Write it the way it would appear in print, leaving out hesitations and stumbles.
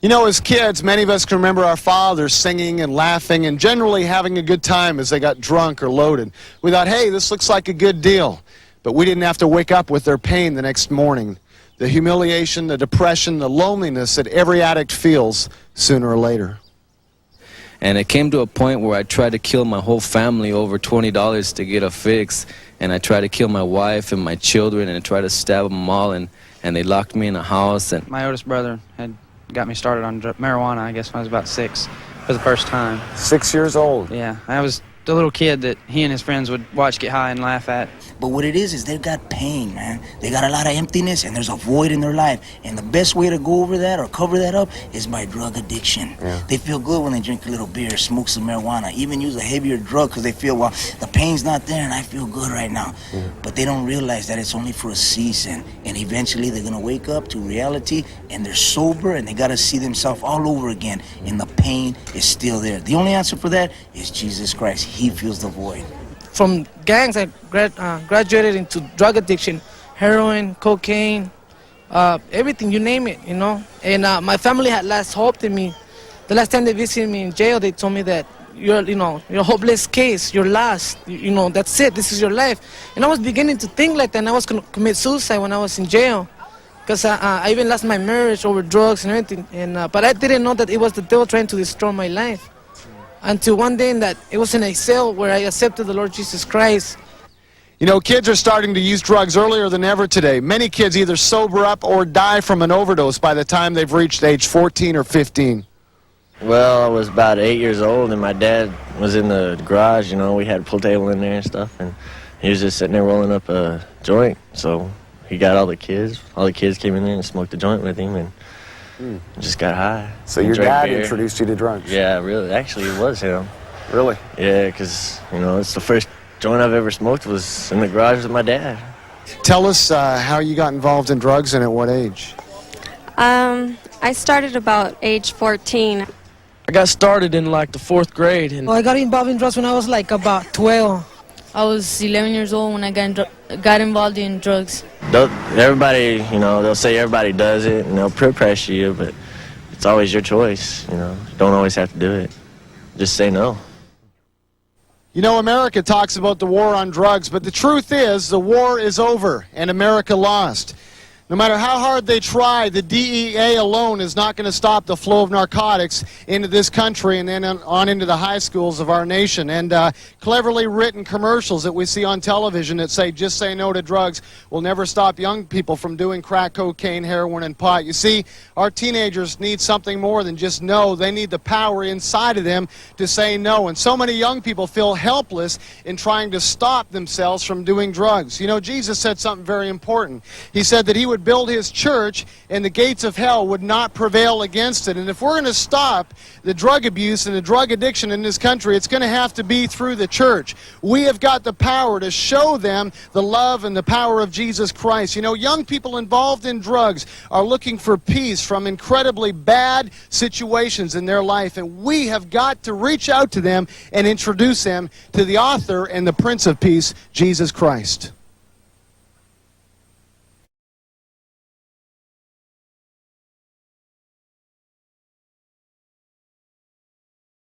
You know, as kids, many of us can remember our fathers singing and laughing and generally having a good time as they got drunk or loaded. We thought, hey, this looks like a good deal. But we didn't have to wake up with their pain the next morning. The humiliation, the depression, the loneliness that every addict feels sooner or later. And it came to a point where I tried to kill my whole family over $20 to get a fix. And I tried to kill my wife and my children and I tried to stab them all. And they locked me in a house. And my oldest brother had got me started on marijuana, I guess, when I was about 6 for the first time. 6 years old? Yeah, I was the little kid that he and his friends would watch get high and laugh at. But what it is they've got pain, man. They got a lot of emptiness and there's a void in their life. And the best way to go over that or cover that up is by drug addiction. Yeah. They feel good when they drink a little beer, smoke some marijuana, even use a heavier drug because they feel, well, the pain's not there and I feel good right now. Yeah. But they don't realize that it's only for a season. And eventually they're going to wake up to reality and they're sober and they got to see themselves all over again. And the pain is still there. The only answer for that is Jesus Christ. He fills the void. From gangs, I graduated into drug addiction, heroin, cocaine, everything, you name it, you know. And my family had last hope in me. The last time they visited me in jail, they told me that you're a hopeless case, you're lost, you know, that's it, this is your life. And I was beginning to think like that, and I was going to commit suicide when I was in jail. Because I even lost my marriage over drugs and everything. And but I didn't know that it was the devil trying to destroy my life. Until one day it was in a cell where I accepted the Lord Jesus Christ. You know, kids are starting to use drugs earlier than ever today. Many kids either sober up or die from an overdose by the time they've reached age 14 or 15. Well, I was about 8 years old and my dad was in the garage, you know, we had a pool table in there and stuff, and he was just sitting there rolling up a joint. So he got all the kids came in there and smoked a joint with him and just got high. So your dad introduced you to drugs? Yeah, really. Actually, it was him. Really? Yeah, because, you know, it's the first joint I've ever smoked was in the garage with my dad. Tell us how you got involved in drugs and at what age? I started about age 14. I got started in like the 4th grade. And I got involved in drugs when I was like about 12. I was 11 years old when I got involved in drugs. Everybody, you know, they'll say everybody does it and they'll peer pressure you, but it's always your choice, you know. You don't always have to do it. Just say no. You know, America talks about the war on drugs, but the truth is the war is over and America lost. No matter how hard they try, the DEA alone is not going to stop the flow of narcotics into this country and then on into the high schools of our nation. And cleverly written commercials that we see on television that say, just say no to drugs, will never stop young people from doing crack, cocaine, heroin, and pot. You see, our teenagers need something more than just no. They need the power inside of them to say no. And so many young people feel helpless in trying to stop themselves from doing drugs. You know, Jesus said something very important. He said that he would build his church and the gates of hell would not prevail against it. And if we're going to stop the drug abuse and the drug addiction in this country, it's going to have to be through the church. We have got the power to show them the love and the power of Jesus Christ. You know, young people involved in drugs are looking for peace from incredibly bad situations in their life, and we have got to reach out to them and introduce them to the author and the Prince of Peace, Jesus Christ.